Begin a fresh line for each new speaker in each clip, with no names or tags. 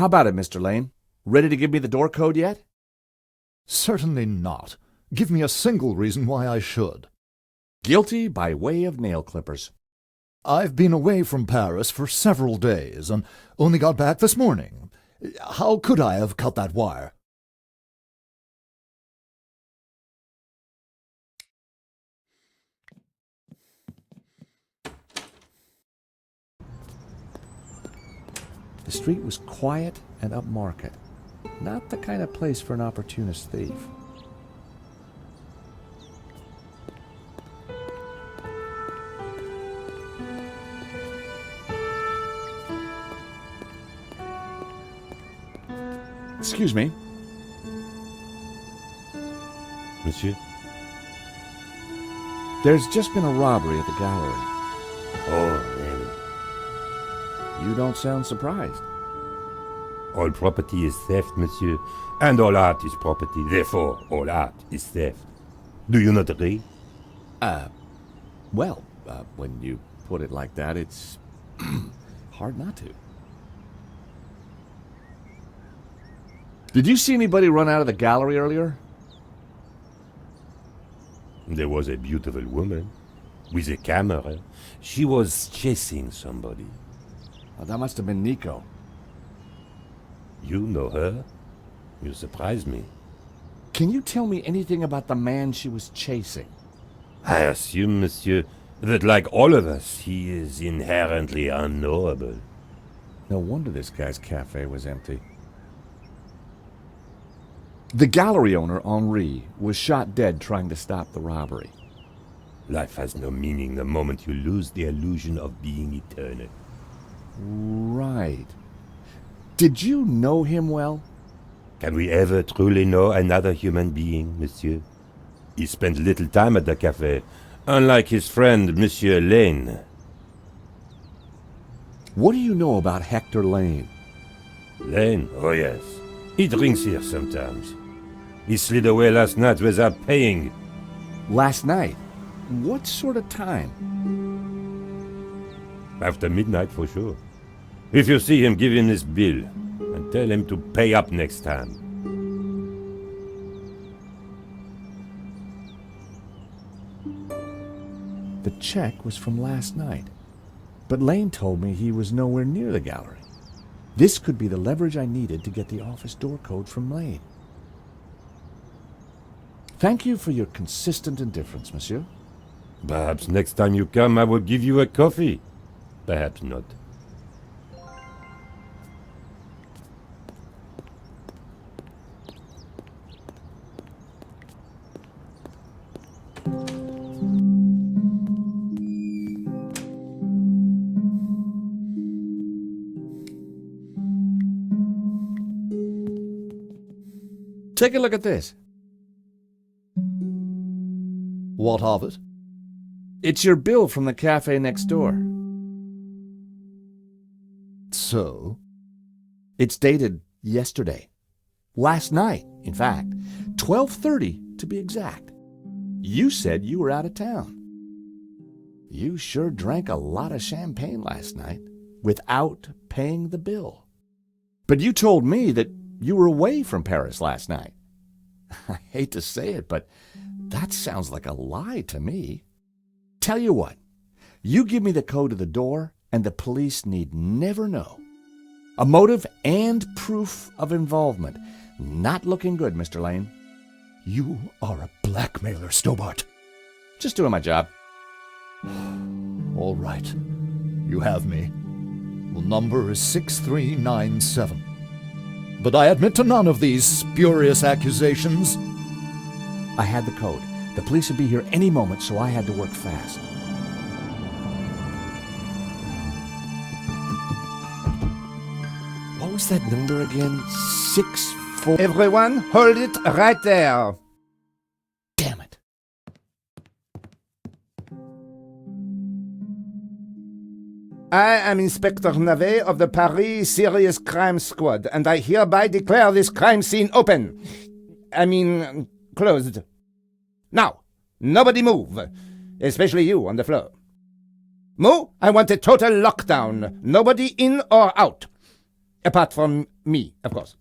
How about it, Mr. Lane? Ready to give me the door code yet?
Certainly not. Give me a single reason why I should.
Guilty by way of nail clippers.
I've been away from Paris for several days and only got back this morning. How could I have cut that wire?
The street was quiet and upmarket. Not the kind of place for an opportunist thief. Excuse me.
Monsieur?
There's just been a robbery at the gallery.
Oh, really?
You don't sound surprised.
All property is theft, monsieur, and all art is property. Therefore, all art is theft. Do you not agree?
When you put it like that, it's hard not to. Did you see anybody run out of the gallery earlier?
There was a beautiful woman with a camera. She was chasing somebody.
Oh, that must have been Nico.
You know her? You surprised me.
Can you tell me anything about the man she was chasing?
I assume, monsieur, that like all of us, he is inherently unknowable.
No wonder this guy's cafe was empty. The gallery owner, Henri, was shot dead trying to stop the robbery.
Life has no meaning the moment you lose the illusion of being eternal.
Right. Did you know him well?
Can we ever truly know another human being, monsieur? He spent little time at the cafe, unlike his friend, Monsieur Lane.
What do you know about Hector Lane?
Lane? Oh, yes. He drinks here sometimes. He slid away last night without paying.
Last night? What sort of time?
After midnight, for sure. If you see him, give him this bill and tell him to pay up next time.
The check was from last night, but Lane told me he was nowhere near the gallery. This could be the leverage I needed to get the office door code from Lane. Thank you for your consistent indifference, monsieur.
Perhaps next time you come, I will give you a coffee. Perhaps not.
Take a look at this.
What of it?
It's your bill from the cafe next door.
So?
It's dated yesterday. Last night, in fact. 12:30 to be exact. You said you were out of town. You sure drank a lot of champagne last night without paying the bill. But you told me that you were away from Paris last night. I hate to say it, but that sounds like a lie to me. Tell you what, you give me the code to the door, and the police need never know. A motive and proof of involvement. Not looking good, Mr. Lane.
You are a blackmailer, Stobart.
Just doing my job.
All right. You have me. The number is 6397. But I admit to none of these spurious accusations.
I had the code. The police would be here any moment, so I had to work fast. What was that number again? 64...
Everyone, hold it right there.
Damn it.
I am Inspector Navet of the Paris Serious Crime Squad, and I hereby declare this crime scene open. Closed. Now, nobody move, especially you on the floor. Mo, I want a total lockdown. Nobody in or out. Apart from Me, of course.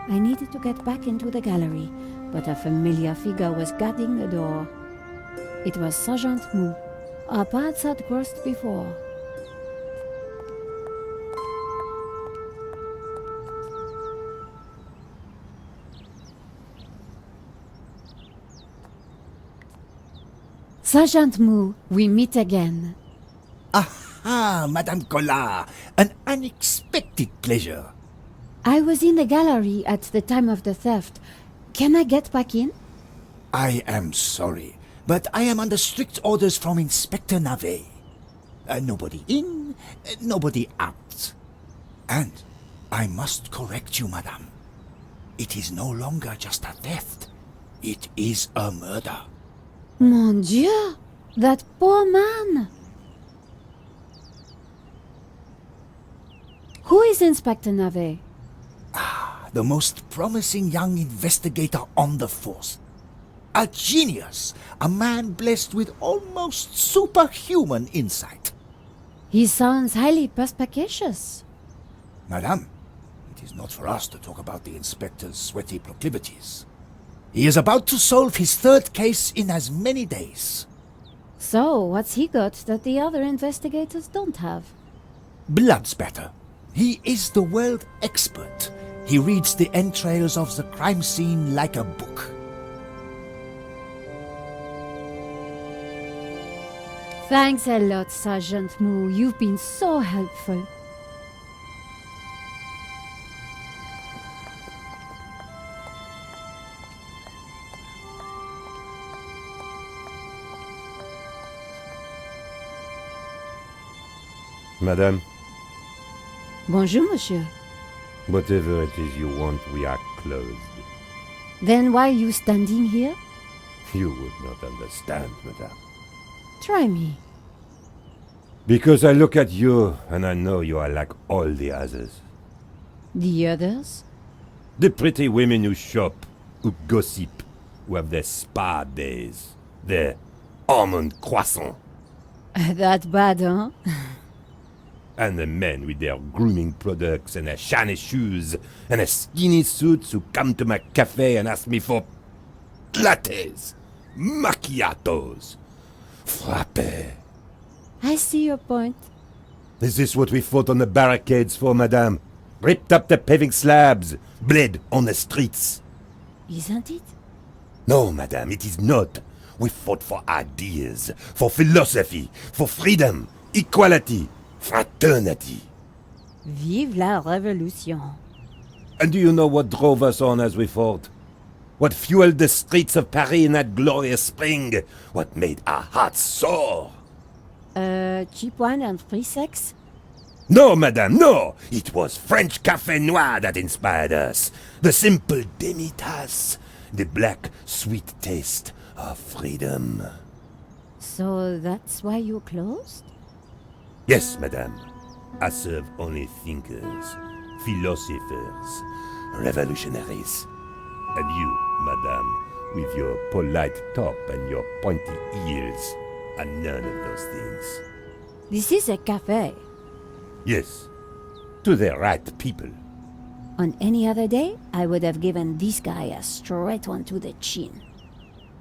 I needed to get back into the gallery, but a familiar figure was guarding the door. It was Sergeant Mou. Our paths had crossed before. Sergeant Mou, we meet again.
Aha, Madame Collard, an unexpected pleasure.
I was in the gallery at the time of the theft. Can I get back in?
I am sorry, but I am under strict orders from Inspector Navet. Nobody in, nobody out. And I must correct you, Madame. It is no longer just a theft. It is a murder.
Mon Dieu! That poor man! Who is Inspector Navet?
The most promising young investigator on the force. A genius, a man blessed with almost superhuman insight.
He sounds highly perspicacious.
Madame, it is not for us to talk about the inspector's sweaty proclivities. He is about to solve his third case in as many days.
So, what's he got that the other investigators don't have?
Blood spatter. He is the world expert. He reads the entrails of the crime scene like a book.
Thanks a lot, Sergeant Mou. You've been so helpful.
Madame,
Bonjour, monsieur.
whatever it is you want, we are closed.
Then why are you standing here?
You would not understand, madame.
Try me.
Because I look at you and I know you are like all the others.
The others?
The pretty women who shop, who gossip, who have their spa days, their almond croissant.
That bad, huh?
And the men with their grooming products and their shiny shoes and their skinny suits who come to my cafe and ask me for lattes, macchiatos, frappe.
I see your point.
Is this what we fought on the barricades for, madame? Ripped up the paving slabs, bled on the streets.
Isn't it?
No, madame, it is not. We fought for ideas, for philosophy, for freedom, equality, fraternity.
Vive la révolution.
And do you know what drove us on as we fought? What fueled the streets of Paris in that glorious spring? What made our hearts soar?
Cheap wine and free sex?
No, madame, no! It was French Café Noir that inspired us. The simple demi-tasse. The black, sweet taste of freedom.
So that's why you closed?
Yes, madame. I serve only thinkers, philosophers, revolutionaries. And you, madame, with your polite top and your pointy ears, are none of those things.
This is a cafe.
Yes, to the right people.
On any other day, I would have given this guy a straight one to the chin.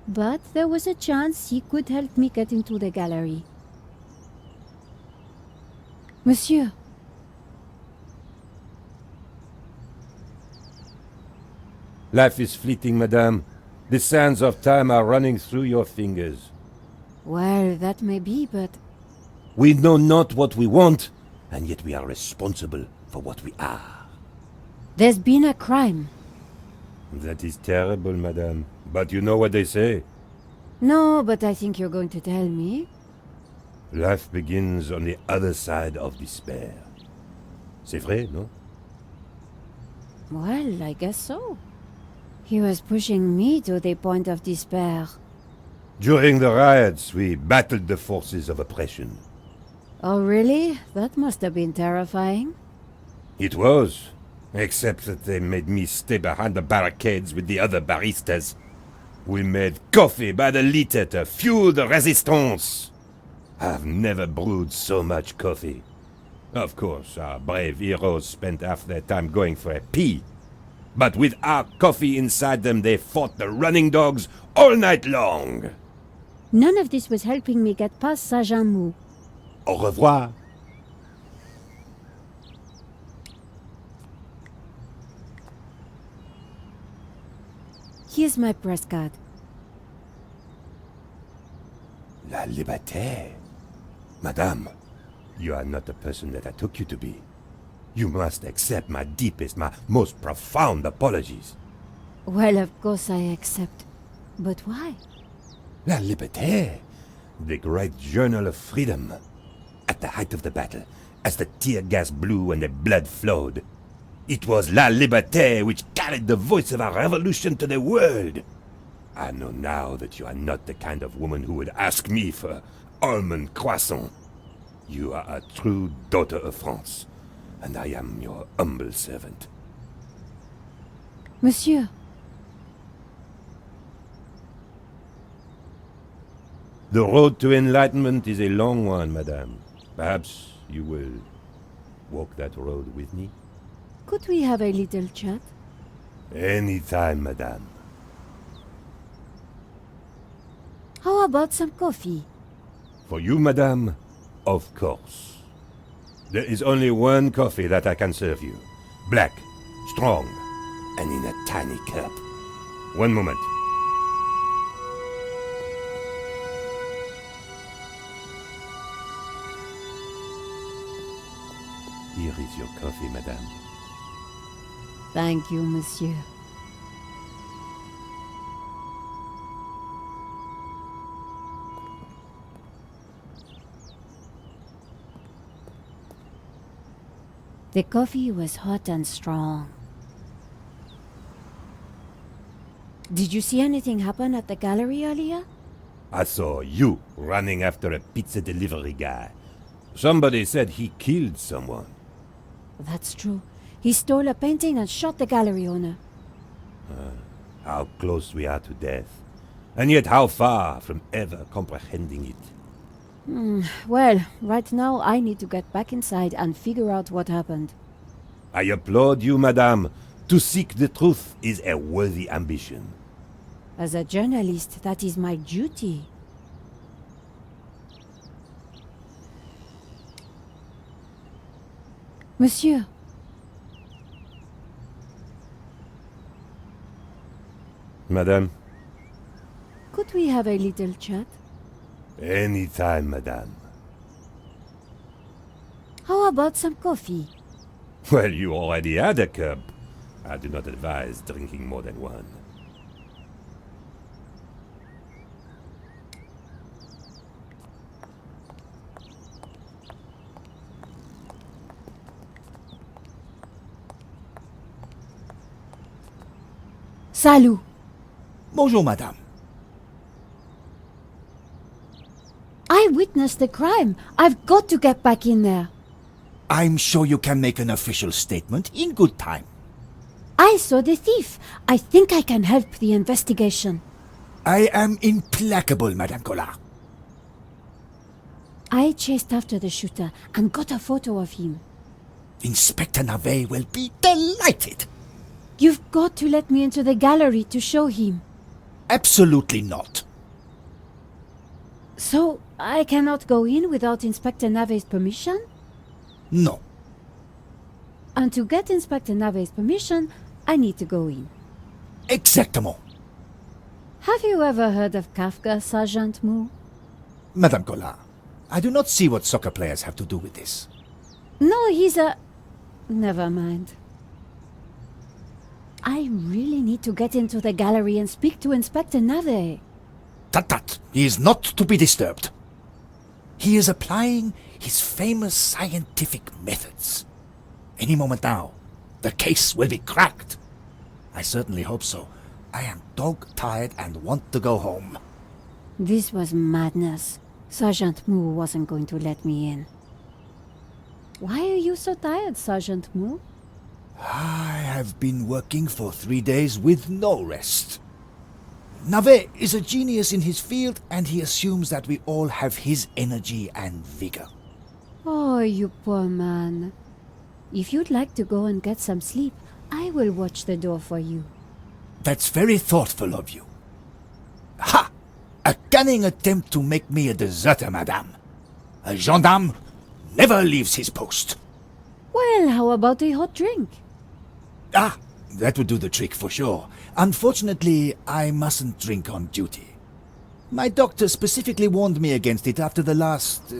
But there was a chance he could help me get into the gallery. Monsieur,
Life is fleeting, madame. The sands of time are running through your fingers.
well, that may be, but
We know not what we want, and yet we are responsible for what we are.
there's been a crime.
That is terrible, madame. But you know what they say.
No, but I think you're going to tell me.
Life begins on the other side of despair. C'est vrai, no?
Well, I guess so. He was pushing me to the point of despair.
During the riots, we battled the forces of oppression.
Oh, really? That must have been terrifying.
It was, except that they made me stay behind the barricades with the other baristas. We made coffee by the liter to fuel the resistance. I've never brewed so much coffee. Of course, our brave heroes spent half their time going for a pee. But with our coffee inside them, they fought the running dogs all night long.
None of this was helping me get past Sergeant Mou.
Au revoir.
Here's my press card.
La liberté. Madame, you are not the person that I took you to be. You must accept my deepest, my most profound apologies.
Well, of course I accept. But why?
La Liberté, the great journal of freedom. At the height of the battle, as the tear gas blew and the blood flowed, it was La Liberté which carried the voice of our revolution to the world. I know now that you are not the kind of woman who would ask me for almond croissant. You are a true daughter of France, and I am your humble servant.
Monsieur,
The road to enlightenment is a long one, madame. Perhaps you will walk that road with me?
could we have a little chat?
Any time, madame.
How about some coffee?
For you, madame, of course. There is only one coffee that I can serve you. Black, strong, and in a tiny cup. One moment. Here is your coffee, madame.
Thank you, monsieur. The coffee was hot and strong. Did you see anything happen at the gallery earlier?
I saw you running after a pizza delivery guy. Somebody said he killed someone.
That's true. He stole a painting and shot the gallery owner.
How close we are to death, and yet how far from ever comprehending it.
Well, right now I need to get back inside and figure out what happened.
I applaud you, madame. To seek the truth is a worthy ambition.
As a journalist, that is my duty. Monsieur,
Madame?
could we have a little chat?
Any time, madame.
How about some coffee?
Well, you already had a cup. I do not advise drinking more than one.
Salut!
Bonjour, madame.
I witnessed the crime. I've got to get back in there.
I'm sure you can make an official statement in good time.
I saw the thief. I think I can help the investigation.
I am implacable, Madame Collard.
I chased after the shooter and got a photo of him.
Inspector Navet will be delighted.
You've got to let me into the gallery to show him.
Absolutely not.
So, I cannot go in without Inspector Navet's permission?
No.
And to get Inspector Navet's permission, I need to go in.
Exactement.
Have you ever heard of Kafka, Sergeant Mou?
Madame Collard, I do not see what soccer players have to do with this.
No, he's a... Never mind. I really need to get into the gallery and speak to Inspector Navet.
Tut. He is not to be disturbed. He is applying his famous scientific methods. Any moment now, the case will be cracked. I certainly hope so. I am dog-tired and want to go home.
This was madness. Sergeant Mou wasn't going to let me in. Why are you so tired, Sergeant Mou?
I have been working for 3 days with no rest. Navet is a genius in his field, and he assumes that we all have his energy and vigor.
Oh, you poor man. If you'd like to go and get some sleep, I will watch the door for you.
That's very thoughtful of you. Ha! A cunning attempt to make me a deserter, madame. A gendarme never leaves his post.
Well, how about a hot drink?
Ah, that would do the trick for sure. Unfortunately, I mustn't drink on duty. My doctor specifically warned me against it after the last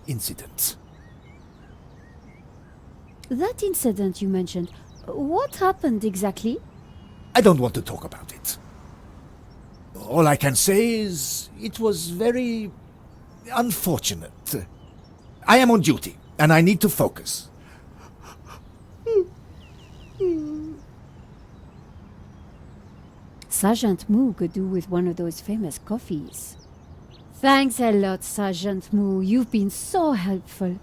incident.
That incident you mentioned, what happened exactly?
I don't want to talk about it. All I can say is it was very unfortunate. I am on duty, and I need to focus.
Sergeant Moo could do with one of those famous coffees. Thanks a lot, Sergeant Moo. You've been so helpful.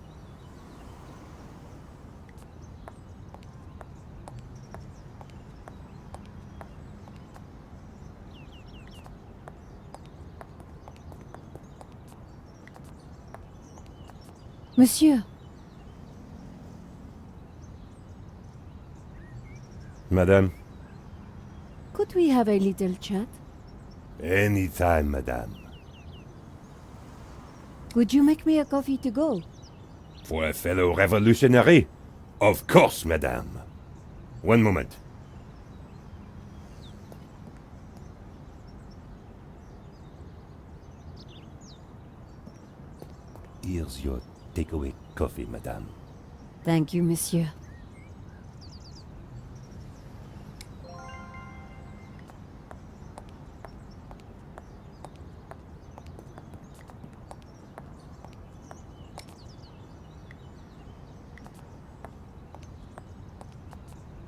Monsieur,
Madame?
could we have a little chat?
Anytime, madame.
Would you make me a coffee to go?
For a fellow revolutionary? Of course, madame. One moment. Here's your takeaway coffee, madame.
Thank you, monsieur.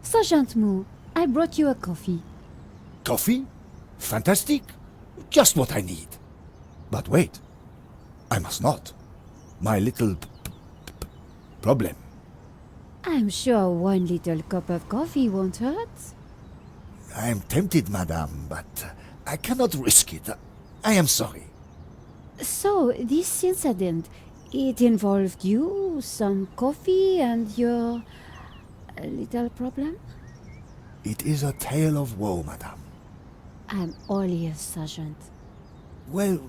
Sergeant Moo, I brought you a coffee.
Coffee? Fantastic. Just what I need. But wait. I must not. My little problem.
I'm sure one little cup of coffee won't hurt.
I am tempted, madame, but I cannot risk it. I am sorry.
So, this incident, it involved you, some coffee, and your little problem?
It is a tale of woe, madame.
I'm all ears, Sergeant.
Well,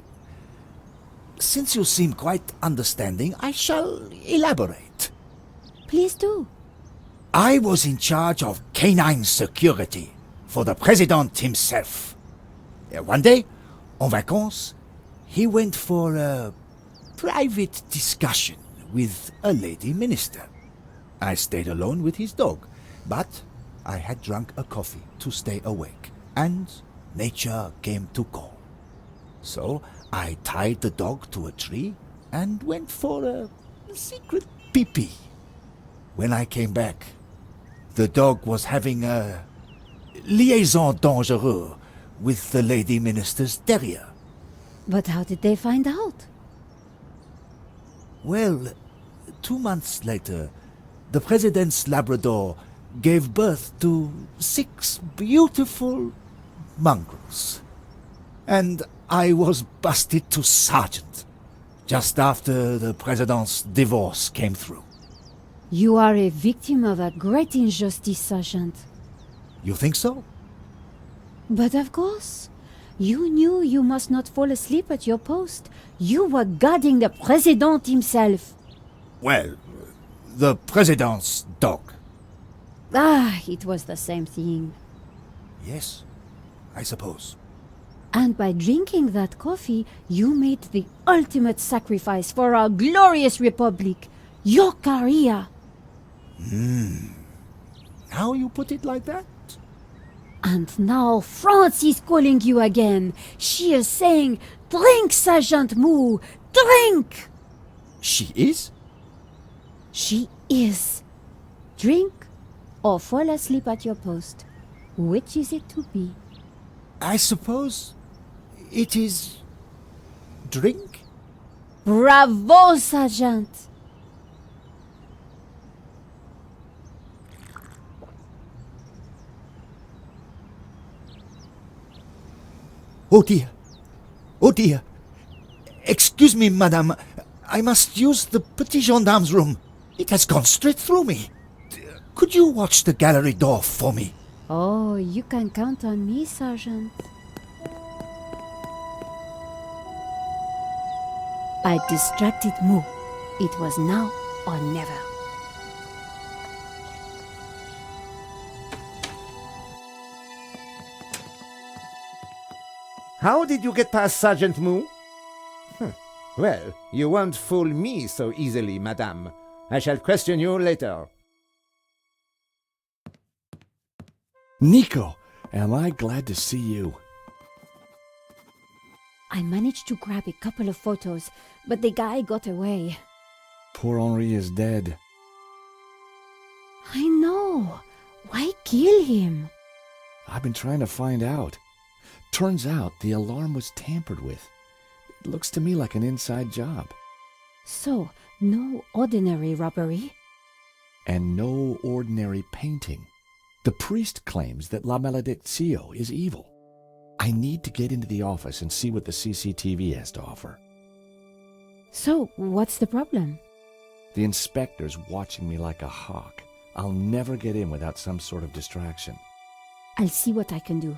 since you seem quite understanding, I shall elaborate.
Please do.
I was in charge of canine security for the president himself. One day, en vacances, he went for a private discussion with a lady minister. I stayed alone with his dog, but I had drunk a coffee to stay awake, and nature came to call. So I tied the dog to a tree and went for a secret pee-pee. When I came back, the dog was having a liaison dangereuse with the lady minister's terrier.
But how did they find out?
Well, 2 months later, the president's Labrador gave birth to 6 beautiful mongrels. And I was busted to sergeant just after the president's divorce came through.
You are a victim of a great injustice, Sergeant.
You think so?
But of course, you knew you must not fall asleep at your post. You were guarding the president himself.
Well, the president's dog.
Ah, it was the same thing.
Yes, I suppose.
And by drinking that coffee, you made the ultimate sacrifice for our glorious republic, your career.
Now you put it like that?
And now France is calling you again. She is saying, "Drink, Sergeant Moo, drink!"
She is?
She is. Drink or fall asleep at your post. Which is it to be?
I suppose it is drink?
Bravo, Sergeant!
Oh dear. Oh dear. Excuse me, madame. I must use the petit gendarme's room. It has gone straight through me. Could you watch the gallery door for me?
Oh, you can count on me, Sergeant. I distracted Moo. It was now or never.
How did you get past Sergeant Moo? Well, you won't fool me so easily, madame. I shall question you later.
Nico, am I glad to see you.
I managed to grab a couple of photos, but the guy got away.
Poor Henri is dead.
I know. Why kill him?
I've been trying to find out. Turns out the alarm was tampered with. It looks to me like an inside job.
So, no ordinary robbery?
And no ordinary painting. The priest claims that La Maledictio is evil. I need to get into the office and see what the CCTV has to offer.
So, what's the problem?
The inspector's watching me like a hawk. I'll never get in without some sort of distraction.
I'll see what I can do.